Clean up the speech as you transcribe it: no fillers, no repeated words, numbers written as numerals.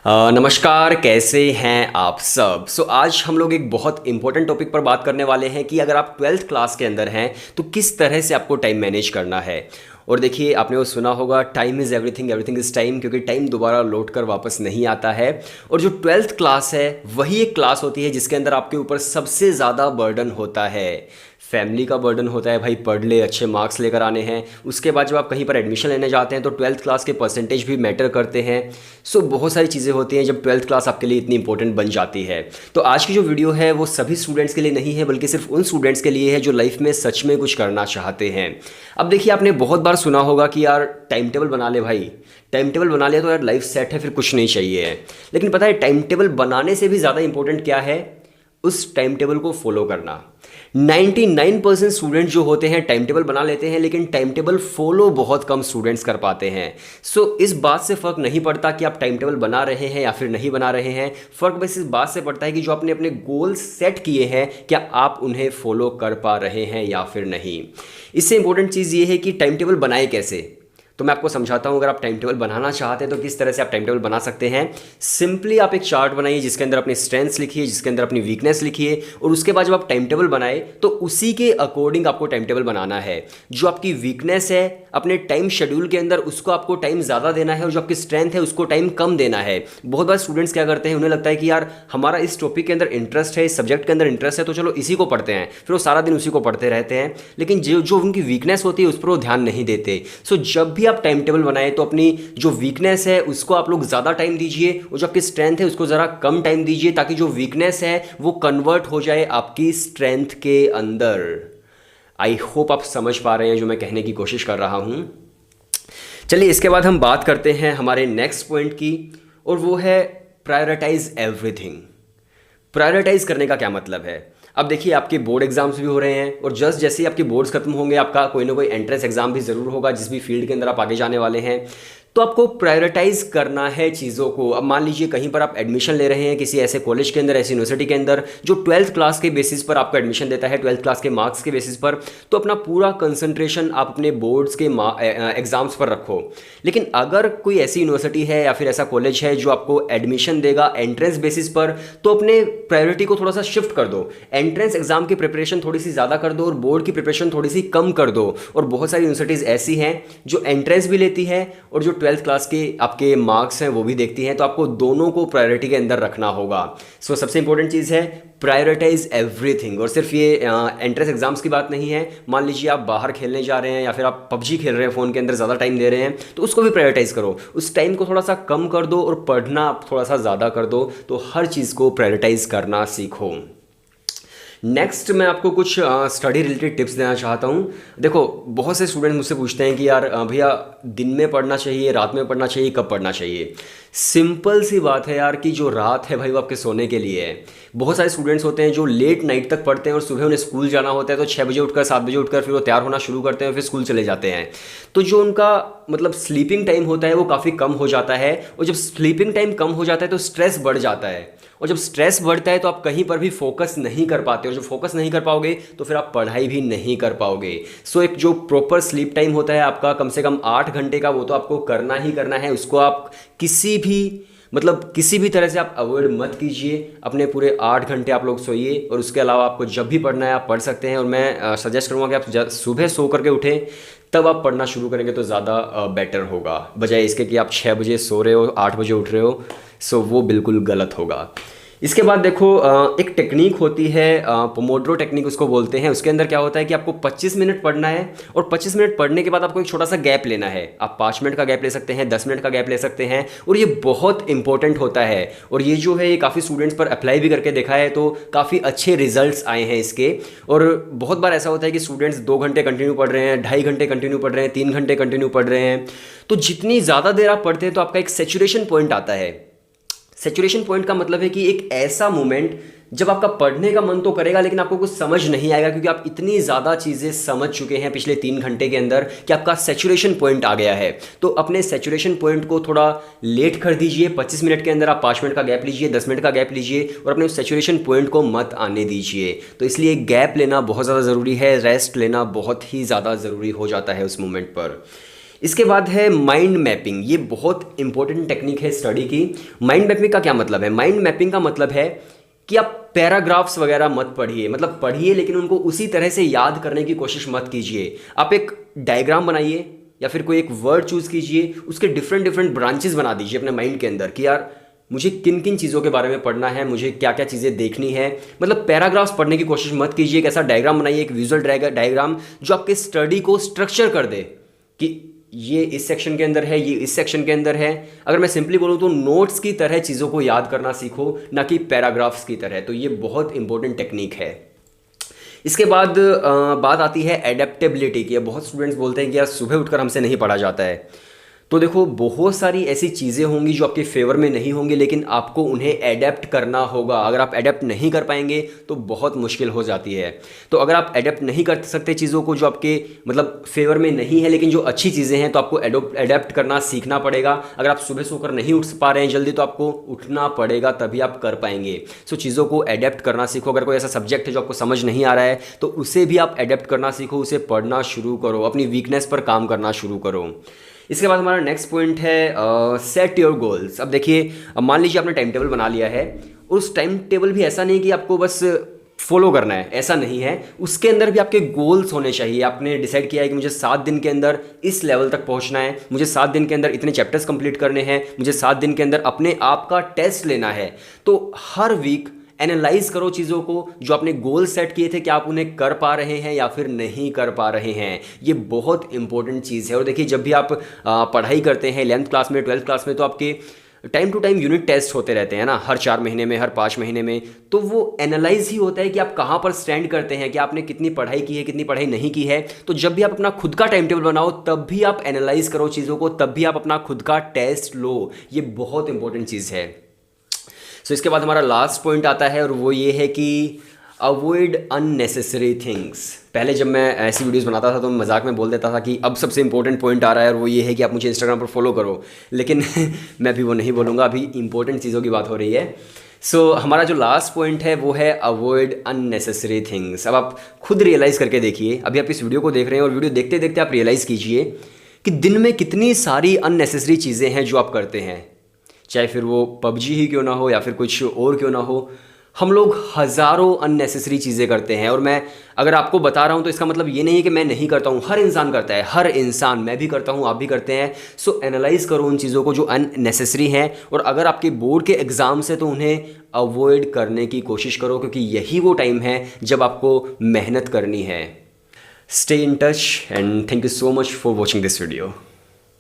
नमस्कार, कैसे हैं आप सब। आज हम लोग एक बहुत इंपॉर्टेंट टॉपिक पर बात करने वाले हैं कि अगर आप ट्वेल्थ क्लास के अंदर हैं तो किस तरह से आपको टाइम मैनेज करना है। और देखिए, आपने वो सुना होगा, time is everything, everything is time, क्योंकि टाइम दोबारा लौट कर वापस नहीं आता है। और जो ट्वेल्थ क्लास है वही एक क्लास होती है जिसके अंदर आपके ऊपर सबसे ज़्यादा बर्डन होता है। फैमिली का बर्डन होता है, भाई पढ़ ले, अच्छे मार्क्स लेकर आने हैं। उसके बाद जब आप कहीं पर एडमिशन लेने जाते हैं तो ट्वेल्थ क्लास के परसेंटेज भी मैटर करते हैं। बहुत सारी चीज़ें होती हैं जब ट्वेल्थ क्लास आपके लिए इतनी इंपॉर्टेंट बन जाती है। तो आज की जो वीडियो है वो सभी स्टूडेंट्स के लिए नहीं है, बल्कि सिर्फ उन स्टूडेंट्स के लिए है जो लाइफ में सच में कुछ करना चाहते हैं। अब देखिए, आपने बहुत बार सुना होगा कि यार टाइम टेबल बना ले भाई, टाइम टेबल बना लिया तो यार लाइफ सेट है, फिर कुछ नहीं चाहिए है। लेकिन पता है, टाइम टेबल बनाने से भी ज़्यादा इंपॉर्टेंट क्या है? उस टाइम टेबल को फॉलो करना। 99% स्टूडेंट जो होते हैं टाइम टेबल बना लेते हैं, लेकिन टाइम टेबल फॉलो बहुत कम स्टूडेंट्स कर पाते हैं। इस बात से फ़र्क नहीं पड़ता कि आप टाइम टेबल बना रहे हैं या फिर नहीं बना रहे हैं। फ़र्क बस इस बात से पड़ता है कि जो आपने अपने गोल्स सेट किए हैं, क्या आप उन्हें फॉलो कर पा रहे हैं या फिर नहीं। इससे इंपॉर्टेंट चीज़ ये है कि टाइम टेबल बनाए कैसे। तो मैं आपको समझाता हूँ, अगर आप टाइम टेबल बनाना चाहते हैं तो किस तरह से आप टाइम टेबल बना सकते हैं। सिंपली आप एक चार्ट बनाइए जिसके अंदर अपनी स्ट्रेंथ्स लिखिए, जिसके अंदर अपनी वीकनेस लिखिए, और उसके बाद जब आप टाइम टेबल बनाए तो उसी के अकॉर्डिंग आपको टाइम टेबल बनाना है। जो आपकी वीकनेस है अपने टाइम शेड्यूल के अंदर, उसको आपको टाइम ज़्यादा देना है, और जो आपकी स्ट्रेंथ है उसको टाइम कम देना है। बहुत बार स्टूडेंट्स क्या करते हैं, उन्हें लगता है कि यार हमारा इस टॉपिक के अंदर इंटरेस्ट है, इस सब्जेक्ट के अंदर इंटरेस्ट है, तो चलो इसी को पढ़ते हैं। फिर वो सारा दिन उसी को पढ़ते रहते हैं, लेकिन जो उनकी वीकनेस होती है उस पर वो ध्यान नहीं देते। जब भी आप टाइम टेबल बनाए तो अपनी जो वीकनेस है उसको आप लोग ज़्यादा टाइम दीजिए, और जो आपकी स्ट्रेंथ है उसको ज़रा कम टाइम दीजिए, ताकि जो वीकनेस है वो कन्वर्ट हो जाए आपकी स्ट्रेंथ के अंदर। आई होप आप समझ पा रहे हैं जो मैं कहने की कोशिश कर रहा हूं। चलिए, इसके बाद हम बात करते हैं हमारे नेक्स्ट पॉइंट की, और वो है प्रायोरिटाइज एवरीथिंग। प्रायोरिटाइज करने का क्या मतलब है? अब देखिए, आपके बोर्ड एग्जाम्स भी हो रहे हैं, और जैसे ही आपके बोर्ड्स खत्म होंगे आपका कोई ना कोई एंट्रेंस एग्जाम भी ज़रूर होगा, जिस भी फील्ड के अंदर आप आगे जाने वाले हैं। तो आपको प्रायोरिटाइज करना है चीज़ों को। अब मान लीजिए कहीं पर आप एडमिशन ले रहे हैं किसी ऐसे कॉलेज के अंदर, ऐसी यूनिवर्सिटी के अंदर जो ट्वेल्थ क्लास के बेसिस पर आपको एडमिशन देता है, ट्वेल्थ क्लास के मार्क्स के बेसिस पर। तो अपना पूरा कंसंट्रेशन आप अपने बोर्ड्स के एग्जाम्स पर रखो। लेकिन अगर कोई ऐसी यूनिवर्सिटी है या फिर ऐसा कॉलेज है जो आपको एडमिशन देगा एंट्रेंस बेसिस पर, तो अपने प्रायोरिटी को थोड़ा सा शिफ्ट कर दो। एंट्रेंस एग्जाम की प्रिपरेशन थोड़ी सी ज़्यादा कर दो और बोर्ड की प्रिपरेशन थोड़ी सी कम कर दो। और बहुत सारी यूनिवर्सिटीज़ ऐसी हैं जो एंट्रेंस भी लेती है और जो ट्वेल्थ क्लास के आपके मार्क्स हैं वो भी देखती हैं। तो आपको दोनों को प्रायोरिटी के अंदर रखना होगा। सबसे इंपॉर्टेंट चीज़ है प्रायोरिटाइज एवरीथिंग। और सिर्फ ये एंट्रेंस एग्जाम्स की बात नहीं है। मान लीजिए आप बाहर खेलने जा रहे हैं या फिर आप पबजी खेल रहे हैं, फ़ोन के अंदर ज़्यादा टाइम दे रहे हैं, तो उसको भी प्रायोरिटाइज करो। उस टाइम को थोड़ा सा कम कर दो और पढ़ना आप थोड़ा सा ज़्यादा कर दो। तो हर चीज़ को प्रायोरिटाइज करना सीखो। नेक्स्ट मैं आपको कुछ स्टडी रिलेटेड टिप्स देना चाहता हूँ। देखो, बहुत से स्टूडेंट मुझसे पूछते हैं कि यार भैया दिन में पढ़ना चाहिए, रात में पढ़ना चाहिए, कब पढ़ना चाहिए? सिंपल सी बात है यार कि जो रात है भाई वो आपके सोने के लिए है। बहुत सारे स्टूडेंट्स होते हैं जो लेट नाइट तक पढ़ते हैं और सुबह उन्हें स्कूल जाना होता है, तो 6 बजे उठकर 7 बजे उठकर फिर वो तैयार होना शुरू करते हैं, फिर स्कूल चले जाते हैं। तो जो उनका मतलब स्लीपिंग टाइम होता है वो काफ़ी कम हो जाता है, और जब स्लीपिंग टाइम कम हो जाता है तो स्ट्रेस बढ़ जाता है, और जब स्ट्रेस बढ़ता है तो आप कहीं पर भी फोकस नहीं कर पाते, और जब फोकस नहीं कर पाओगे तो फिर आप पढ़ाई भी नहीं कर पाओगे। एक जो प्रॉपर स्लीप टाइम होता है आपका कम से कम 8 घंटे का, वो तो आपको करना ही करना है। उसको आप किसी भी तरह से आप अवॉइड मत कीजिए। अपने पूरे 8 घंटे आप लोग सोइए, और उसके अलावा आपको जब भी पढ़ना है आप पढ़ सकते हैं। और मैं सजेस्ट करूँगा कि आप सुबह सो करके उठें, तब आप पढ़ना शुरू करेंगे तो ज़्यादा बेटर होगा, बजाय इसके कि आप 6 बजे सो रहे हो 8 बजे उठ रहे हो। वो बिल्कुल गलत होगा। इसके बाद देखो, एक टेक्निक होती है पोमोड्रो टेक्निक उसको बोलते हैं। उसके अंदर क्या होता है कि आपको 25 मिनट पढ़ना है, और 25 मिनट पढ़ने के बाद आपको एक छोटा सा गैप लेना है। आप 5 मिनट का गैप ले सकते हैं, 10 मिनट का गैप ले सकते हैं, और ये बहुत इंपॉर्टेंट होता है। और ये जो है ये काफ़ी स्टूडेंट्स पर अप्लाई भी करके देखा है, तो काफ़ी अच्छे रिजल्ट्स आए हैं इसके। और बहुत बार ऐसा होता है कि स्टूडेंट्स 2 घंटे कंटिन्यू पढ़ रहे हैं, 2.5 घंटे कंटिन्यू पढ़ रहे हैं, 3 घंटे कंटिन्यू पढ़ रहे हैं। तो जितनी ज़्यादा देर आप पढ़ते हैं तो आपका एक सेचुरेशन पॉइंट आता है। सेचुरेशन पॉइंट का मतलब है कि एक ऐसा मोमेंट जब आपका पढ़ने का मन तो करेगा, लेकिन आपको कुछ समझ नहीं आएगा, क्योंकि आप इतनी ज़्यादा चीज़ें समझ चुके हैं पिछले 3 घंटे के अंदर कि आपका सेचुरेशन पॉइंट आ गया है। तो अपने सेचुरेशन पॉइंट को थोड़ा लेट कर दीजिए। 25 मिनट के अंदर आप 5 मिनट का गैप लीजिए, 10 मिनट का गैप लीजिए, और अपने उस सेचुरेशन पॉइंट को मत आने दीजिए। तो इसलिए गैप लेना बहुत ज़्यादा ज़रूरी है, रेस्ट लेना बहुत ही ज़्यादा ज़रूरी हो जाता है उस मोमेंट पर। इसके बाद है माइंड मैपिंग। ये बहुत इंपॉर्टेंट टेक्निक है स्टडी की। माइंड मैपिंग का क्या मतलब है? माइंड मैपिंग का मतलब है कि आप पैराग्राफ्स वगैरह मत पढ़िए, मतलब पढ़िए लेकिन उनको उसी तरह से याद करने की कोशिश मत कीजिए। आप एक डायग्राम बनाइए या फिर कोई एक वर्ड चूज कीजिए, उसके डिफरेंट डिफरेंट ब्रांचेस बना दीजिए अपने माइंड के अंदर कि यार मुझे किन किन चीज़ों के बारे में पढ़ना है, मुझे क्या क्या चीज़ें देखनी है। मतलब पैराग्राफ्स पढ़ने की कोशिश मत कीजिए। एक ऐसा डायग्राम बनाइए, एक विजुअल डायग्राम जो आपके स्टडी को स्ट्रक्चर कर दे कि ये इस सेक्शन के अंदर है, ये इस सेक्शन के अंदर है। अगर मैं सिंपली बोलूँ तो नोट्स की तरह चीज़ों को याद करना सीखो, ना कि पैराग्राफ्स की तरह। तो ये बहुत इंपॉर्टेंट टेक्निक है। इसके बाद बात आती है एडेप्टेबिलिटी की। बहुत स्टूडेंट्स बोलते हैं कि यार सुबह उठकर हमसे नहीं पढ़ा जाता है। तो देखो, बहुत सारी ऐसी चीज़ें होंगी जो आपके फेवर में नहीं होंगी, लेकिन आपको उन्हें एडेप्ट करना होगा। अगर आप एडेप्ट नहीं कर पाएंगे तो बहुत मुश्किल हो जाती है। तो अगर आप एडेप्ट नहीं कर सकते चीज़ों को जो आपके मतलब फेवर में नहीं है, लेकिन जो अच्छी चीज़ें हैं, तो आपको एडेप्ट करना सीखना पड़ेगा। अगर आप सुबह सोकर नहीं उठ पा रहे हैं जल्दी, तो आपको उठना पड़ेगा, तभी आप कर पाएंगे। सो चीज़ों को एडेप्ट करना सीखो। अगर कोई ऐसा सब्जेक्ट है जो आपको समझ नहीं आ रहा है, तो उसे भी आप एडेप्ट करना सीखो, उसे पढ़ना शुरू करो, अपनी वीकनेस पर काम करना शुरू करो। इसके बाद हमारा नेक्स्ट पॉइंट है सेट योर गोल्स। अब देखिए, मान लीजिए आपने टाइम टेबल बना लिया है। उस टाइम टेबल भी ऐसा नहीं कि आपको बस फॉलो करना है, ऐसा नहीं है। उसके अंदर भी आपके गोल्स होने चाहिए। आपने डिसाइड किया है कि मुझे 7 दिन के अंदर इस लेवल तक पहुंचना है, मुझे 7 दिन के अंदर इतने चैप्टर्स कंप्लीट करने हैं, मुझे 7 दिन के अंदर अपने आप का टेस्ट लेना है। तो हर वीक एनालाइज करो चीज़ों को, जो आपने गोल सेट किए थे, क्या आप उन्हें कर पा रहे हैं या फिर नहीं कर पा रहे हैं। ये बहुत इंपॉर्टेंट चीज़ है। और देखिए, जब भी आप पढ़ाई करते हैं 11th क्लास में, 12th क्लास में, तो आपके time to time unit test होते रहते हैं ना, हर 4 महीने में, हर 5 महीने में। तो वो एनालाइज ही होता है कि आप कहाँ पर स्टैंड करते हैं, कि आपने कितनी पढ़ाई की है, कितनी पढ़ाई नहीं की है। तो जब भी आप अपना खुद का टाइम टेबल बनाओ, तब भी आप एनालाइज करो चीज़ों को, तब भी आप अपना खुद का टेस्ट लो। ये बहुत इंपॉर्टेंट चीज़ है। सो इसके बाद हमारा लास्ट पॉइंट आता है, और वो ये है कि अवॉइड अननेसेसरी थिंग्स। पहले जब मैं ऐसी वीडियोस बनाता था तो मैं मजाक में बोल देता था कि अब सबसे इंपॉर्टेंट पॉइंट आ रहा है, और वो ये है कि आप मुझे इंस्टाग्राम पर फॉलो करो। लेकिन मैं भी वो नहीं बोलूँगा, अभी इंपॉर्टेंट चीज़ों की बात हो रही है। सो हमारा जो लास्ट पॉइंट है वो है अवॉइड अननेसेसरी थिंग्स। अब आप खुद रियलाइज़ करके देखिए, अभी आप इस वीडियो को देख रहे हैं और वीडियो देखते देखते आप रियलाइज़ कीजिए कि दिन में कितनी सारी अननेसेसरी चीज़ें हैं जो आप करते हैं। चाहे फिर वो पबजी ही क्यों ना हो या फिर कुछ और क्यों ना हो, हम लोग हज़ारों अननेसेसरी चीज़ें करते हैं। और मैं अगर आपको बता रहा हूँ तो इसका मतलब ये नहीं है कि मैं नहीं करता हूँ, हर इंसान करता है, हर इंसान, मैं भी करता हूँ, आप भी करते हैं। सो एनालाइज करो उन चीज़ों को जो अननेसेसरी हैं, और अगर आपके बोर्ड के एग्ज़ाम्स है तो उन्हें अवॉइड करने की कोशिश करो, क्योंकि यही वो टाइम है जब आपको मेहनत करनी है। Stay in touch and thank you so much for watching this video.